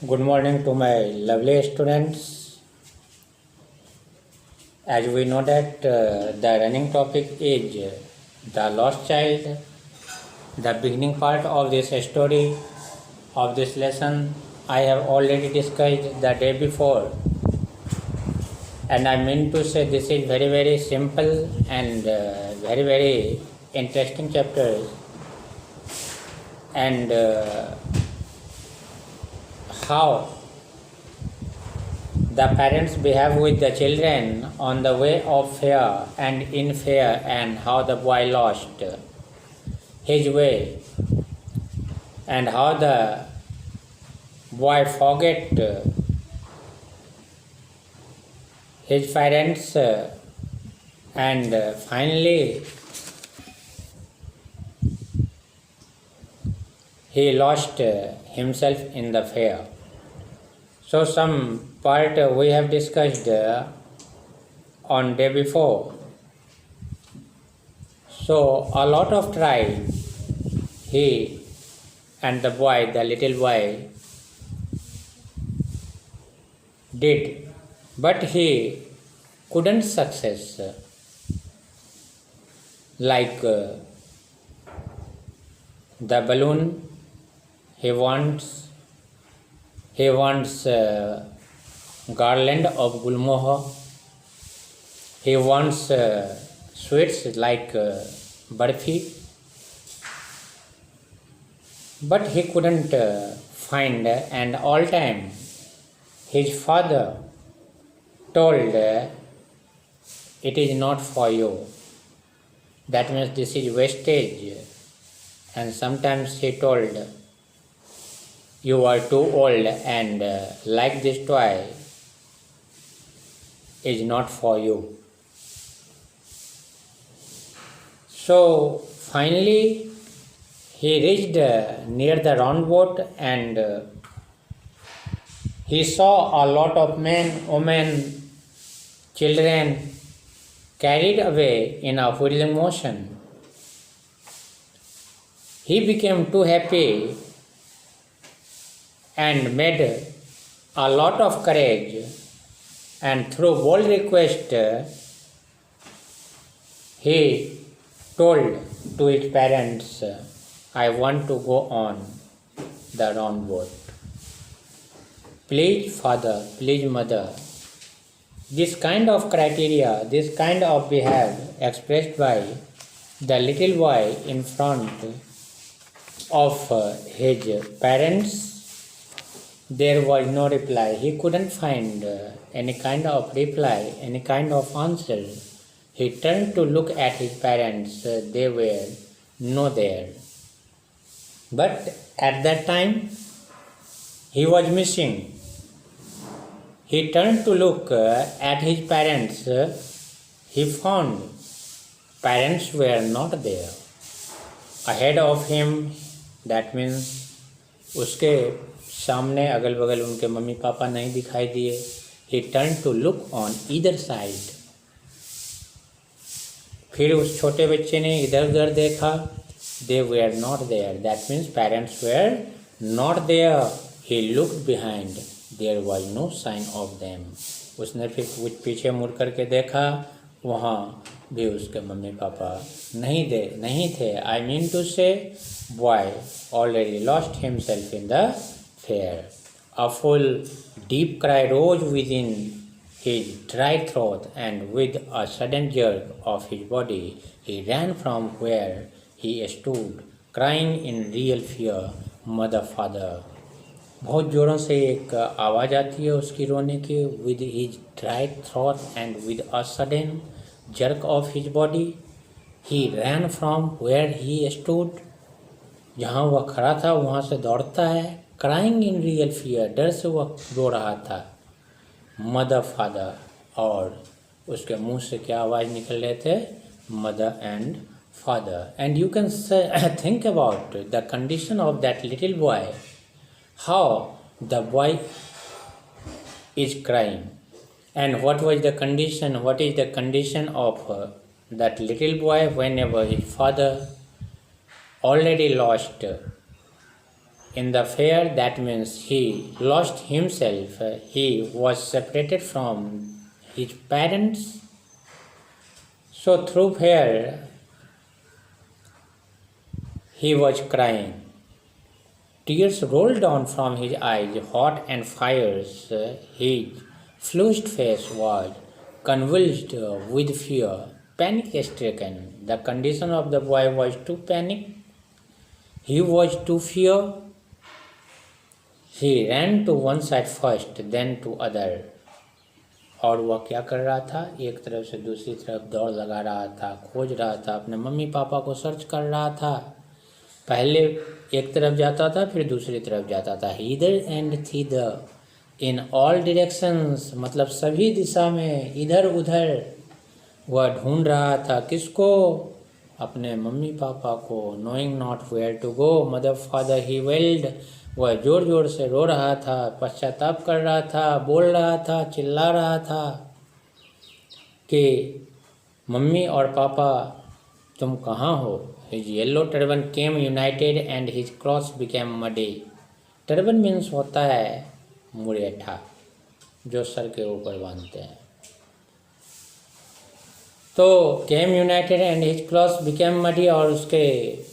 Good morning to my lovely students. As we know that the running topic is the lost child. The beginning part of this story of this lesson I have already discussed the day before, and I mean to say this is very simple and very interesting chapters, and how the parents behave with the children on the way of fear and in fear, and how the boy lost his way, and how the boy forget his parents, and finally he lost himself in the fear. So some part we have discussed on day before. So a lot of try he and the boy, the little boy, did, but he couldn't success. Like the balloon, he wants garland of gulmohar. He wants sweets like barfi, but he couldn't find. And all time his father told, it is not for you. That means this is wastage. And sometimes he told, you are too old, and like this toy is not for you. So finally he reached near the roundabout, and he saw a lot of men, women, children carried away in a whirling motion. He became too happy and made a lot of courage, and through bold request he told to his parents, I want to go on the roundabout. Please father, please mother. This kind of criteria, this kind of behavior expressed by the little boy in front of his parents, there was no reply. He couldn't find any kind of reply, any kind of answer. He turned to look at his parents. They were not there. But at that time, he was missing. He turned to look at his parents. He found parents were not there. Ahead of him, that means उसके सामने अगल बगल उनके mummy papa नहीं दिखाई दिए. He turned to look on either side. फिर उस छोटे बच्चे ने इधर उधर देखा. They were not there. That means parents were not there. He looked behind. There was no sign of them. उसने फिर कुछ पीछे मुड़ करके देखा. वहाँ भी उसके मम्मी पापा नहीं थे. I mean to say, boy already lost himself in the fear. A full deep cry rose within his dry throat, and with a sudden jerk of his body, he ran from where he stood, crying in real fear, mother, father. बहुत ज़ोरों से एक आवाज़ आती है उसकी रोने की. With his dry throat and with a sudden jerk of his body, he ran from where he stood. जहाँ वह खड़ा था वहाँ से दौड़ता है. Crying in real fear, डर से वह रो रहा था. Mother, father, और उसके मुंह से क्या आवाज़ निकल रहे थे? Mother and father. And you can think about the condition of that little boy. How the boy is crying, and what was the condition? What is the condition of that little boy whenever his father already lost In the fair, that means he lost himself. He was separated from his parents. So through fear, he was crying. Tears rolled down from his eyes, hot and fierce. His flushed face was convulsed with fear, panic-stricken. The condition of the boy was to panic. He was to fear. He ran to one side first, then to other. और वह क्या कर रहा था? एक तरफ से दूसरी तरफ दौड़ लगा रहा था, खोज रहा था, अपने मम्मी पापा को सर्च कर रहा था. पहले एक तरफ जाता था, फिर दूसरी तरफ जाता था. इधर एंड थीदर, इन ऑल डायरेक्शंस, मतलब सभी दिशा में, इधर उधर वह ढूंढ रहा था. किसको? अपने मम्मी पापा को. Knowing not where to go, mother father he wailed. वह जोर जोर से रो रहा था, पश्चाताप कर रहा था, बोल रहा था, चिल्ला रहा था कि मम्मी और पापा तुम कहाँ हो? His yellow turban came united and his clothes became muddy. Turban means होता है मुरेठा, जो सर के ऊपर बांधते हैं. तो came united and his clothes became muddy, और उसके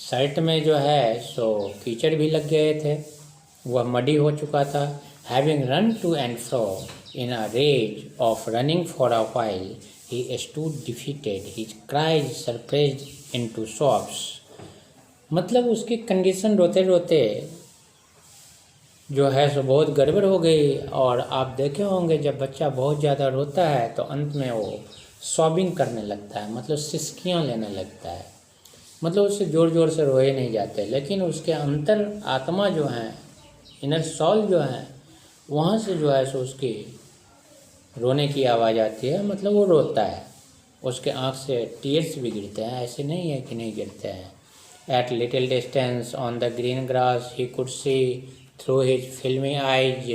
शर्ट में जो है सो कीचड़ भी लग गए थे, वह मडी हो चुका था. Having run to and fro in a rage of running for a while, he stood defeated, his cries surprised into sobs. मतलब उसकी कंडीशन रोते रोते जो है सो बहुत गड़बड़ हो गई. और आप देखे होंगे जब बच्चा बहुत ज़्यादा रोता है तो अंत में वो सॉबिंग करने लगता है, मतलब सिसकियाँ लेने लगता है. मतलब उससे ज़ोर ज़ोर से रोए नहीं जाते, लेकिन उसके अंतर आत्मा जो है, इनर सॉल जो है, वहाँ से जो है सो उसकी रोने की आवाज़ आती है. मतलब वो रोता है, उसके आँख से टीयर्स भी गिरते हैं, ऐसे नहीं है कि नहीं गिरते हैं. At little distance on the green grass he could see through his filmy eyes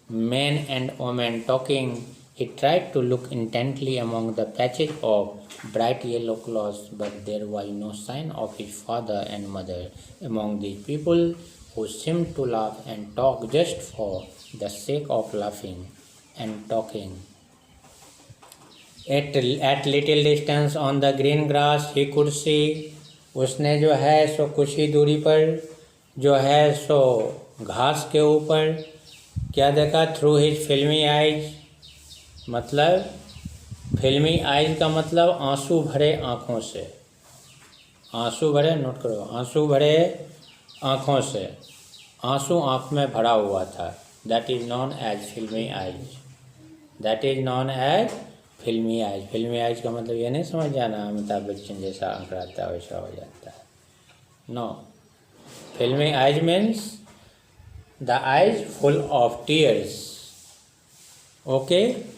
men and women talking. He tried to look intently among the patches of bright yellow cloths, but there was no sign of his father and mother among these people who seemed to laugh and talk just for the sake of laughing and talking. At little distance on the green grass he could see, उसने जो है सो कुछ ही दूरी पर जो है सो घास के ऊपर क्या देखा? थ्रू हिज फिल्मी आइज, मतलब फिल्मी आइज का मतलब आंसू भरे आँखों से. आंसू भरे, नोट करो, आंसू भरे आँखों से. आंसू आँख में भरा हुआ था. That is known as filmy eyes. That is known as filmy eyes. Filmy eyes का मतलब ये नहीं समझ जाना अमिताभ बच्चन जैसा आँख रहता है वैसा हो जाता है. नो, फिल्मी eyes means the eyes full of tears. Okay.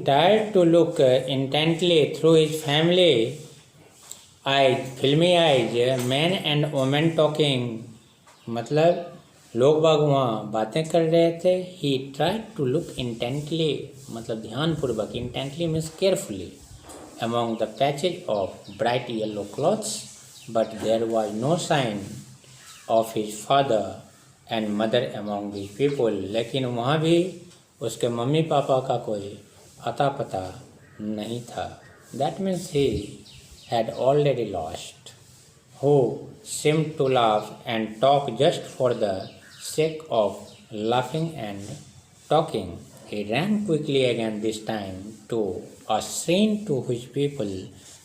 Tried to look intently through his family eyes, filmy eyes, men and women talking, मतलब लोग बाग वहाँ बातें कर रहे थे. He tried to look intently, मतलब ध्यानपूर्वक. Intently means carefully among the patches of bright yellow cloths, but there was no sign of his father and mother among these people. लेकिन वहाँ भी उसके मम्मी पापा का कोई अता पता नहीं था. That means he had already lost. Who seemed to laugh and talk just for the sake of laughing and talking. He ran quickly again, this time to a scene to which people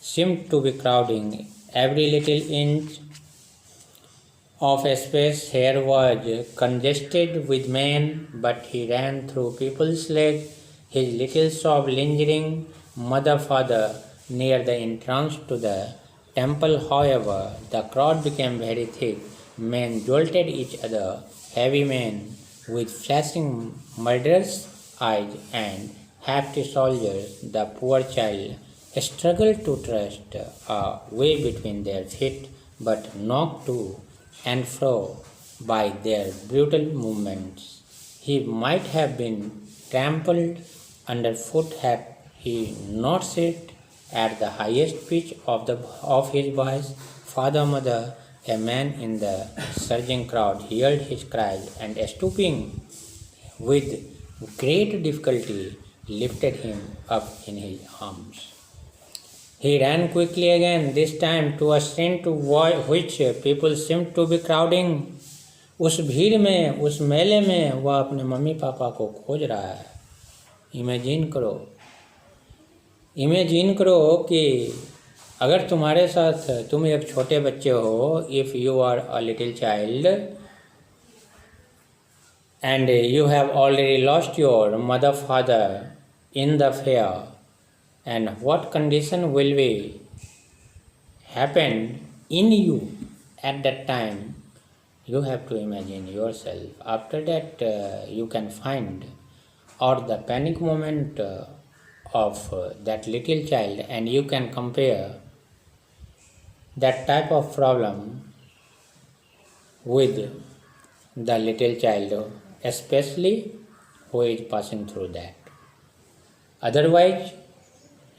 seemed to be crowding. Every little inch of space here was congested with men, but he ran through people's legs, his little shop lingering. Mother, father, near the entrance to the temple, however, the crowd became very thick. Men jolted each other, heavy men with flashing murderous eyes and hefty soldiers. The poor child struggled to thrust a way between their feet, but knocked to and fro by their brutal movements. He might have been trampled underfoot had he not said at the highest pitch of his voice, "Father, mother, A man in the surging crowd heard his cries and, stooping with great difficulty, lifted him up in his arms. He ran quickly again, this time to a street to which people seemed to be crowding. उस भीड़ में, उस मेले में वह अपने mummy papa को खोज रहा है। इमेजिन करो कि अगर तुम्हारे साथ तुम एक छोटे बच्चे हो, if you are a little child and you have already lost your mother father in the fair, and what condition will be happen in you at that time. You have to imagine yourself. After that you can find or the panic moment of that little child, and you can compare that type of problem with the little child, especially who is passing through that. Otherwise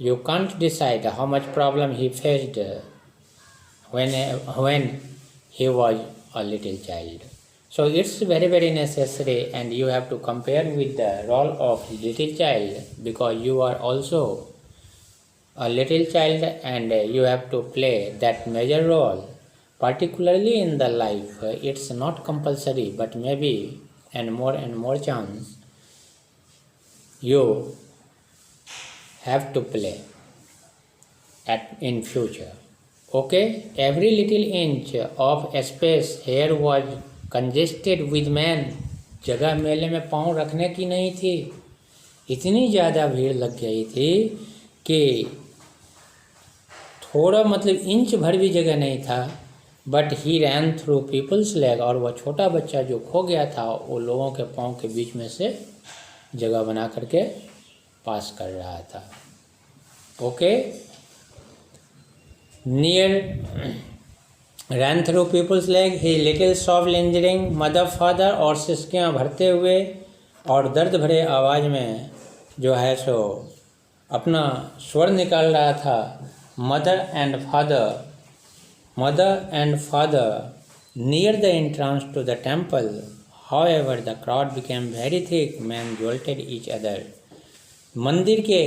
you can't decide how much problem he faced when he was a little child. So it's very, very necessary, and you have to compare with the role of little child, because you are also a little child and you have to play that major role, particularly in the life. It's not compulsory, but maybe and more chance you have to play in future. Okay, every little inch of space here was congested with men. जगह मेले में पाँव रखने की नहीं थी, इतनी ज़्यादा भीड़ लग गई थी कि थोड़ा इंच भर भी जगह नहीं था. But he ran through people's leg, और वह छोटा बच्चा जो खो गया था वो लोगों के पाँव के बीच में से जगह बना करके पास कर रहा था. ओके, नियर रैन थ्रू पीपल्स लेग, ही लिटिल सॉफ्ट लिंजरिंग मदर फादर, और सिसकियाँ भरते हुए और दर्द भरे आवाज़ में जो है सो अपना स्वर निकाल रहा था. Mother and father near the entrance to the temple. However the crowd became very thick, man jolted each other. मंदिर के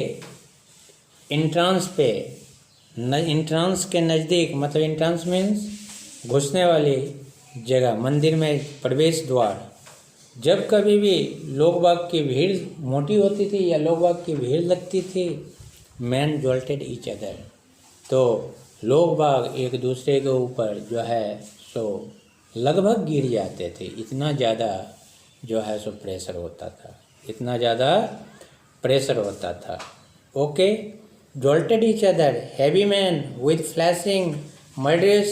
इंट्रांस पे, इंट्रांस के नज़दीक, इंट्रांस मीन्स घुसने वाली जगह, मंदिर में प्रवेश द्वार. जब कभी भी लोग बाग की भीड़ मोटी होती थी या लोग बाग की भीड़ लगती थी, मैन जोल्टेड ईच अदर, तो लोग बाग एक दूसरे के ऊपर जो है सो लगभग गिर जाते थे. इतना ज़्यादा जो है सो प्रेशर होता था, इतना ज़्यादा प्रेशर होता था. Okay, jolted each other, heavy men with flashing murderous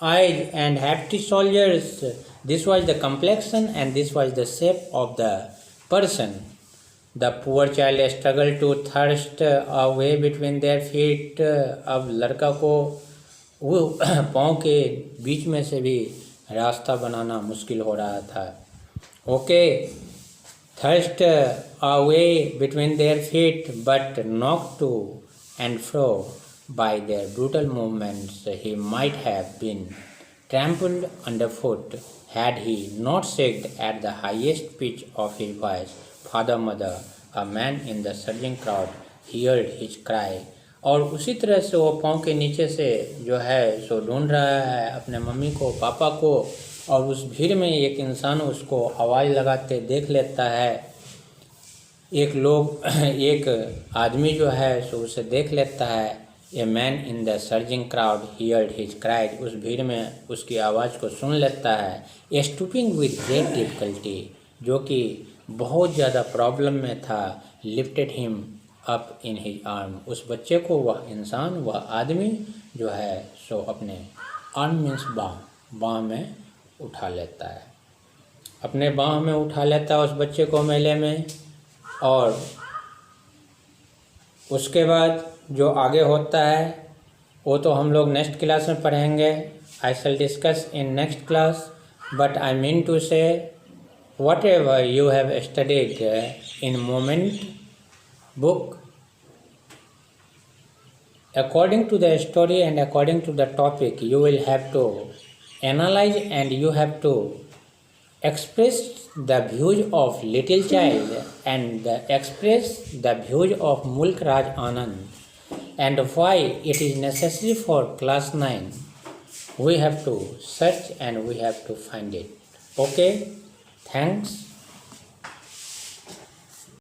eyes and hefty shoulders. This was the complexion and this was the shape of the person. The poor child struggled to thrust a way between their feet. अब लड़का को वो पाँव के बीच में से भी रास्ता बनाना मुश्किल हो रहा था. Okay, thrust a way between their feet, but knocked to and fro by their brutal movements, he might have been trampled underfoot had he not shrieked at the highest pitch of his voice, "Father, mother!" A man in the surging crowd heard his cry. और उसी तरह से वो पाँव के नीचे से जो है सो ढूंढ रहा है अपने मम्मी को, पापा को, और उस भीड़ में एक इंसान उसको आवाज़ लगाते देख लेता है. एक आदमी जो है सो उसे देख लेता है. A man in the surging crowd heard his cried, उस भीड़ में उसकी आवाज़ को सुन लेता है. ए स्टूपिंग विद ग्रेट डिफिकल्टी, जो कि बहुत ज़्यादा प्रॉब्लम में था, lifted him up in his arm, उस बच्चे को वह इंसान, वह आदमी जो है सो अपने आर्म मीन्स बाँह में उठा लेता है, अपने बाँह में उठा लेता है उस बच्चे को मेले में. और उसके बाद जो आगे होता है वो तो हम लोग नेक्स्ट क्लास में पढ़ेंगे. I shall discuss in next class, but I mean to say whatever you have studied in moment book, according to the story and according to the topic, you will have to analyze and you have to express the views of little child and express the views of Mulk Raj Anand and why it is necessary for class 9. We have to search and we have to find it. Okay, thanks.